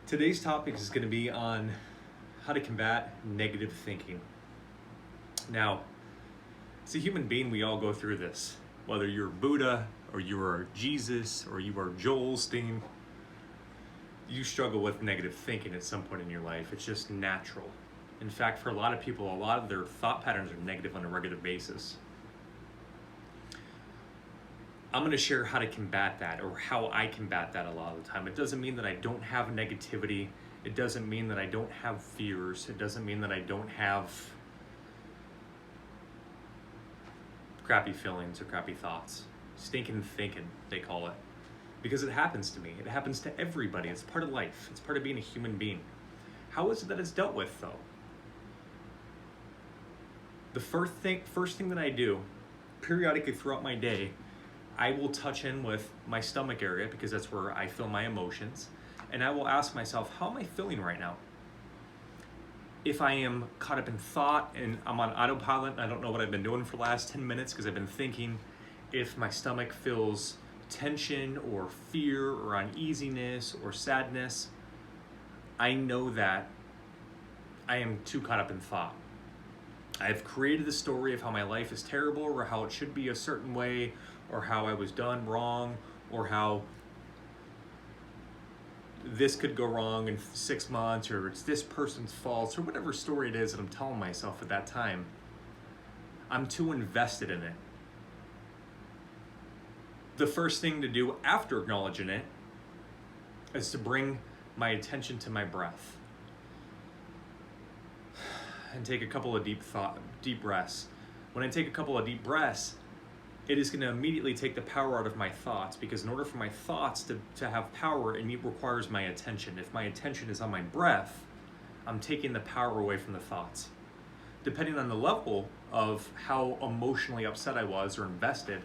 Today's topic is going to be on how to combat negative thinking. Now, as a human being, we all go through this. Whether you're Buddha, or you are Jesus, or you are Joel Osteen, you struggle with negative thinking at some point in your life. It's just natural. In fact, for a lot of people, a lot of their thought patterns are negative on a regular basis. I'm going to share how to combat that, or how I combat that a lot of the time. It doesn't mean that I don't have negativity. It doesn't mean that I don't have fears. It doesn't mean that I don't have crappy feelings or crappy thoughts. Stinking thinking, they call it. Because it happens to me. It happens to everybody. It's part of life. It's part of being a human being. How is it that it's dealt with, though? The first thing that I do, periodically throughout my day, I will touch in with my stomach area because that's where I feel my emotions. And I will ask myself, how am I feeling right now? If I am caught up in thought and I'm on autopilot and I don't know what I've been doing for the last 10 minutes because I've been thinking, if my stomach feels tension or fear or uneasiness or sadness, I know that I am too caught up in thought. I've created the story of how my life is terrible or how it should be a certain way or how I was done wrong or how this could go wrong in 6 months or it's this person's fault or whatever story it is that I'm telling myself at that time. I'm too invested in it. The first thing to do after acknowledging it is to bring my attention to my breath and take a couple of deep breaths. When I take a couple of deep breaths, it is going to immediately take the power out of my thoughts, because in order for my thoughts to have power, it requires my attention. If my attention is on my breath, I'm taking the power away from the thoughts. Depending on the level of how emotionally upset I was or invested,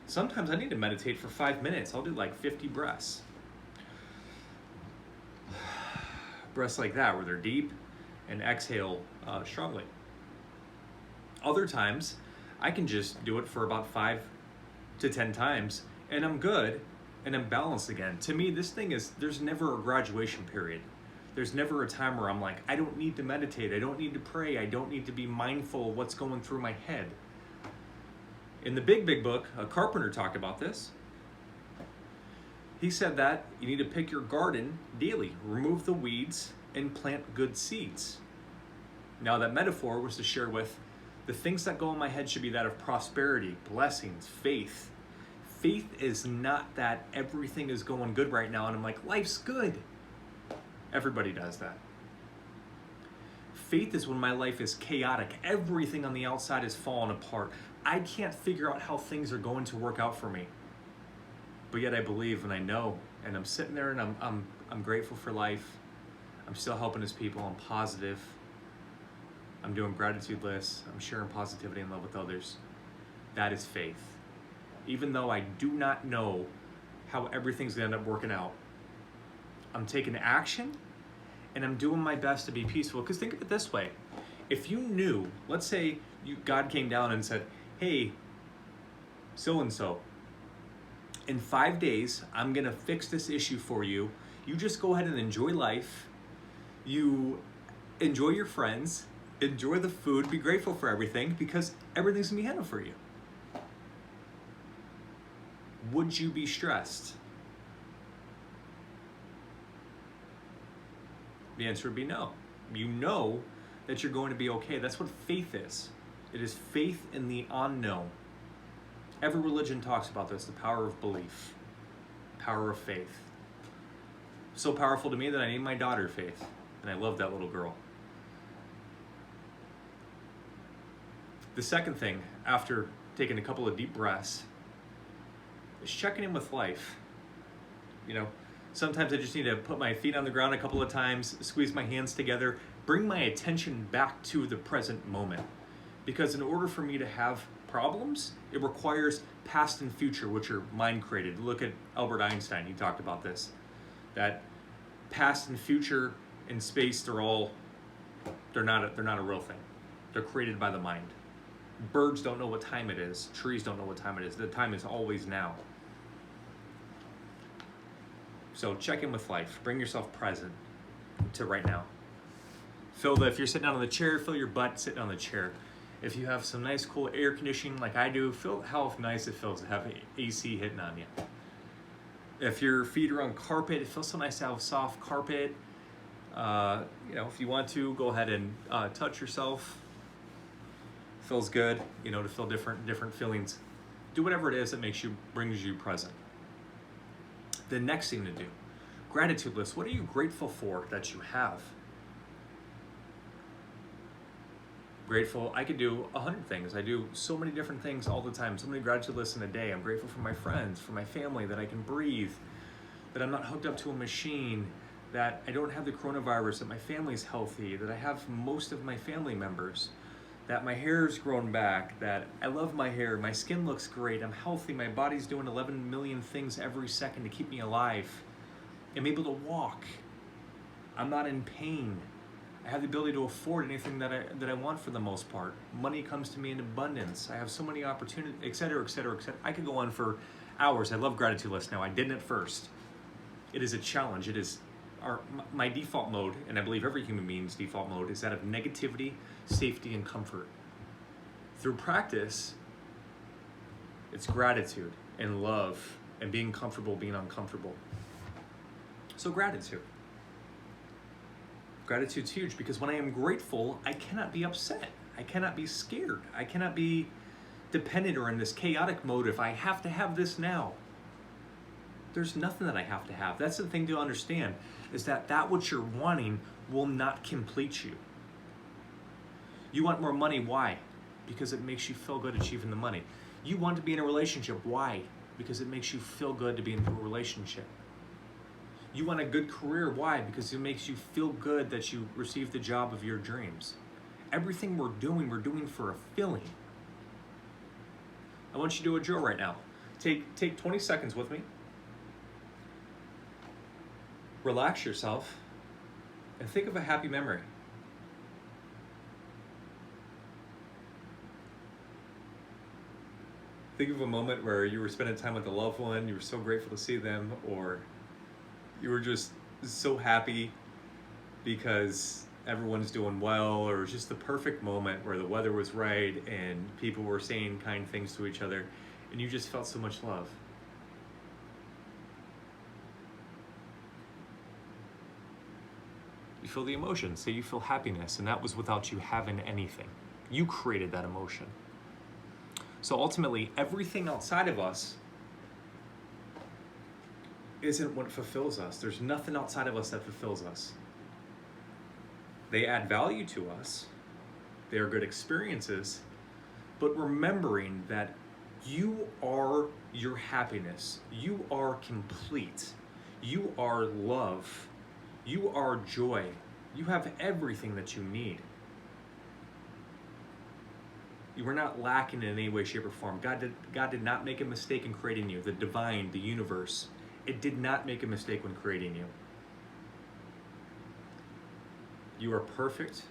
sometimes I need to meditate for 5 minutes. I'll do like 50 breaths. Breaths like that, where they're deep and exhale strongly. Other times, I can just do it for about 5 to 10 times and I'm good and I'm balanced again. To me, this thing is, there's never a graduation period. There's never a time where I'm like, I don't need to meditate. I don't need to pray. I don't need to be mindful of what's going through my head. In the Big Book, a carpenter talked about this. He said that you need to pick your garden daily, remove the weeds, and plant good seeds. Now that metaphor was to share with the things that go in my head should be that of prosperity, blessings, faith. Faith is not that everything is going good right now and I'm like, life's good. Everybody does that. Faith is when my life is chaotic. Everything on the outside is falling apart. I can't figure out how things are going to work out for me. But yet I believe and I know, and I'm sitting there and I'm grateful for life. I'm still helping his people. I'm positive. I'm doing gratitude lists. I'm sharing positivity and love with others. That is faith. Even though I do not know how everything's going to end up working out, I'm taking action and I'm doing my best to be peaceful. Because think of it this way. If you knew, let's say God came down and said, hey, so-and-so, in 5 days, I'm going to fix this issue for you. You just go ahead and enjoy life. You enjoy your friends. Enjoy the food, be grateful for everything, because everything's gonna be handled for you. Would you be stressed? The answer would be no. You know that you're going to be okay. That's what faith is. It is faith in the unknown. Every religion talks about this, the power of belief, power of faith. So powerful to me that I named my daughter Faith, and I love that little girl. The second thing, after taking a couple of deep breaths, is checking in with life. You know, sometimes I just need to put my feet on the ground a couple of times, squeeze my hands together, bring my attention back to the present moment. Because in order for me to have problems, it requires past and future, which are mind created. Look at Albert Einstein, he talked about this. That past and future in space, they're not a real thing. They're created by the mind. Birds don't know what time it is. Trees don't know what time it is. The time is always now. So check in with life. Bring yourself present to right now. If you're sitting down on the chair, feel your butt sitting on the chair. If you have some nice cool air conditioning like I do, feel how nice it feels to have AC hitting on you. If your feet are on carpet, it feels so nice to have soft carpet. If you want to, go ahead and touch yourself. Feels good, to feel different feelings. Do whatever it is that brings you present. The next thing to do, gratitude list. What are you grateful for that you have? Grateful, I could do 100 things. I do so many different things all the time. So many gratitude lists in a day. I'm grateful for my friends, for my family, that I can breathe, that I'm not hooked up to a machine, that I don't have the coronavirus, that my family's healthy, that I have most of my family members, that my hair's grown back, that I love my hair, my skin looks great, I'm healthy, my body's doing 11 million things every second to keep me alive. I'm able to walk. I'm not in pain. I have the ability to afford anything that I want for the most part. Money comes to me in abundance. I have so many opportunities, et cetera, et cetera, et cetera. I could go on for hours. I love gratitude lists now. I didn't at first. It is a challenge. It is my default mode, and I believe every human being's default mode, is that of negativity, safety, and comfort. Through practice, it's gratitude and love and being comfortable, being uncomfortable. So gratitude. Gratitude's huge because when I am grateful, I cannot be upset. I cannot be scared. I cannot be dependent or in this chaotic mode if I have to have this now. There's nothing that I have to have. That's the thing to understand, is that what you're wanting will not complete you. You want more money, why? Because it makes you feel good achieving the money. You want to be in a relationship, why? Because it makes you feel good to be in a relationship. You want a good career, why? Because it makes you feel good that you received the job of your dreams. Everything we're doing for a feeling. I want you to do a drill right now. Take 20 seconds with me. Relax yourself and think of a happy memory. Think of a moment where you were spending time with a loved one, you were so grateful to see them, or you were just so happy because everyone's doing well, or just the perfect moment where the weather was right and people were saying kind things to each other and you just felt so much love. You feel the emotion, say you feel happiness, and that was without you having anything. You created that emotion. So ultimately, everything outside of us isn't what fulfills us. There's nothing outside of us that fulfills us. They add value to us. They are good experiences. But remembering that you are your happiness. You are complete. You are love. You are joy. You have everything that you need. You were not lacking in any way, shape, or form. God did not make a mistake in creating you. The divine, the universe, it did not make a mistake when creating you. You are perfect.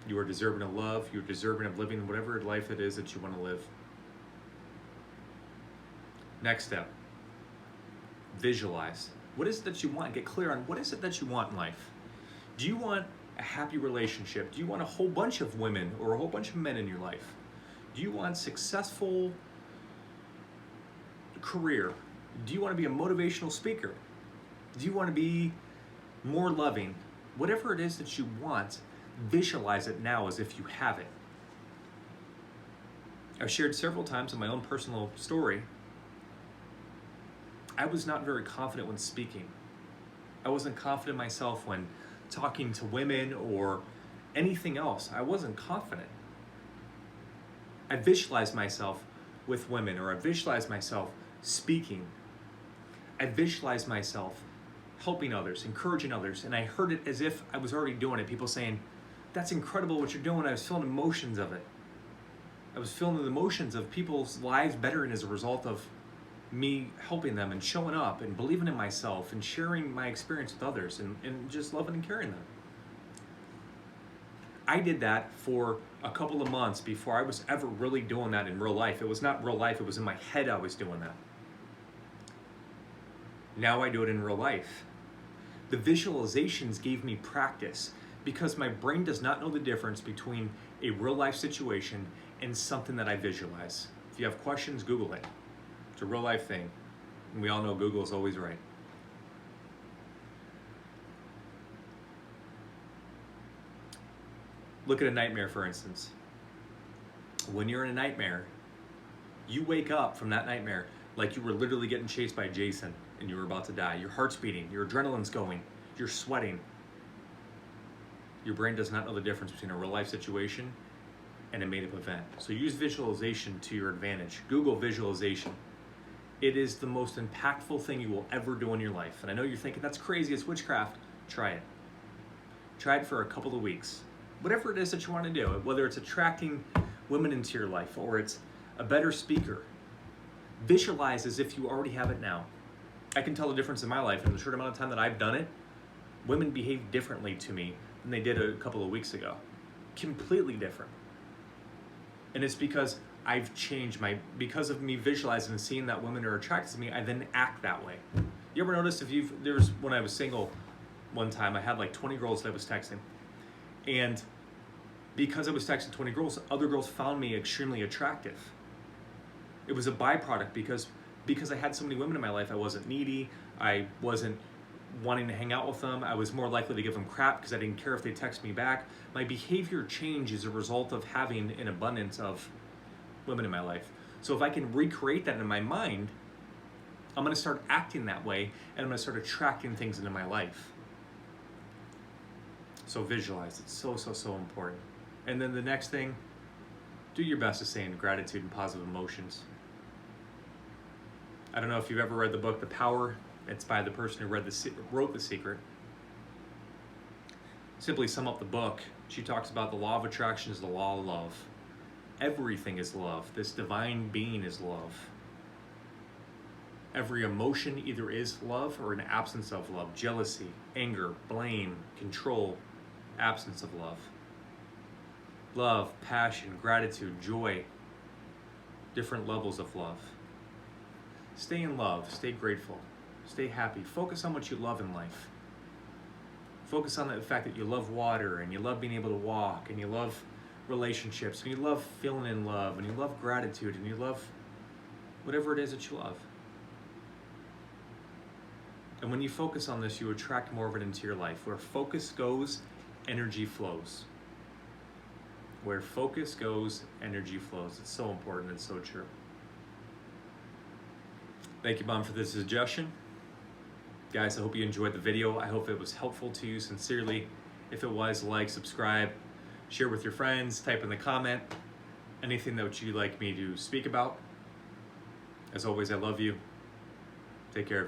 You are deserving of love. You are deserving of living whatever life it is that you want to live. Next step, visualize. What is it that you want? Get clear on what is it that you want in life. Do you want a happy relationship? Do you want a whole bunch of women or a whole bunch of men in your life? Do you want successful career? Do you want to be a motivational speaker? Do you want to be more loving? Whatever it is that you want, visualize it now as if you have it. I've shared several times in my own personal story, I was not very confident when speaking. I wasn't confident myself when talking to women or anything else. I wasn't confident. I visualized myself with women, or I visualized myself speaking. I visualized myself helping others, encouraging others, and I heard it as if I was already doing it. People saying, "That's incredible what you're doing." I was feeling emotions of it. I was feeling the emotions of people's lives bettering as a result of me helping them and showing up and believing in myself and sharing my experience with others and just loving and caring them. I did that for a couple of months before I was ever really doing that in real life. It was not real life, it was in my head I was doing that. Now I do it in real life. The visualizations gave me practice because my brain does not know the difference between a real life situation and something that I visualize. If you have questions, Google it. It's a real life thing. And we all know Google is always right. Look at a nightmare, for instance. When you're in a nightmare, you wake up from that nightmare like you were literally getting chased by Jason and you were about to die. Your heart's beating, your adrenaline's going, you're sweating. Your brain does not know the difference between a real life situation and a made-up event. So use visualization to your advantage. Google visualization. It is the most impactful thing you will ever do in your life. And I know you're thinking, that's crazy, it's witchcraft. Try it. Try it for a couple of weeks. Whatever it is that you want to do, whether it's attracting women into your life or it's a better speaker, visualize as if you already have it now. I can tell the difference in my life. In the short amount of time that I've done it, women behave differently to me than they did a couple of weeks ago. Completely different. And it's because I've changed because of me visualizing and seeing that women are attracted to me, I then act that way. You ever notice when I was single one time, I had like 20 girls that I was texting. And because I was texting 20 girls, other girls found me extremely attractive. It was a byproduct because I had so many women in my life. I wasn't needy. I wasn't wanting to hang out with them. I was more likely to give them crap because I didn't care if they text me back. My behavior changed as a result of having an abundance of women in my life. So if I can recreate that in my mind, I'm going to start acting that way and I'm going to start attracting things into my life. So visualize. It's so, so, so important. And then the next thing, do your best to stay in gratitude and positive emotions. I don't know if you've ever read the book The Power. It's by the person who wrote The Secret. Simply sum up the book, she talks about the law of attraction is the law of love. Everything is love. This divine being is love. Every emotion either is love or an absence of love. Jealousy, anger, blame, control, absence of love. Love, passion, gratitude, joy, different levels of love. Stay in love, stay grateful, stay happy. Focus on what you love in life. Focus on the fact that you love water and you love being able to walk and you love relationships and you love feeling in love and you love gratitude and you love whatever it is that you love. And when you focus on this, you attract more of it into your life. Where focus goes, energy flows. Where focus goes, energy flows. It's so important. It's so true. Thank you, Mom, for this suggestion. Guys, I hope you enjoyed the video. I hope it was helpful to you sincerely. If it was, like, subscribe, share with your friends, type in the comment anything that you'd like me to speak about. As always, I love you. Take care of yourself.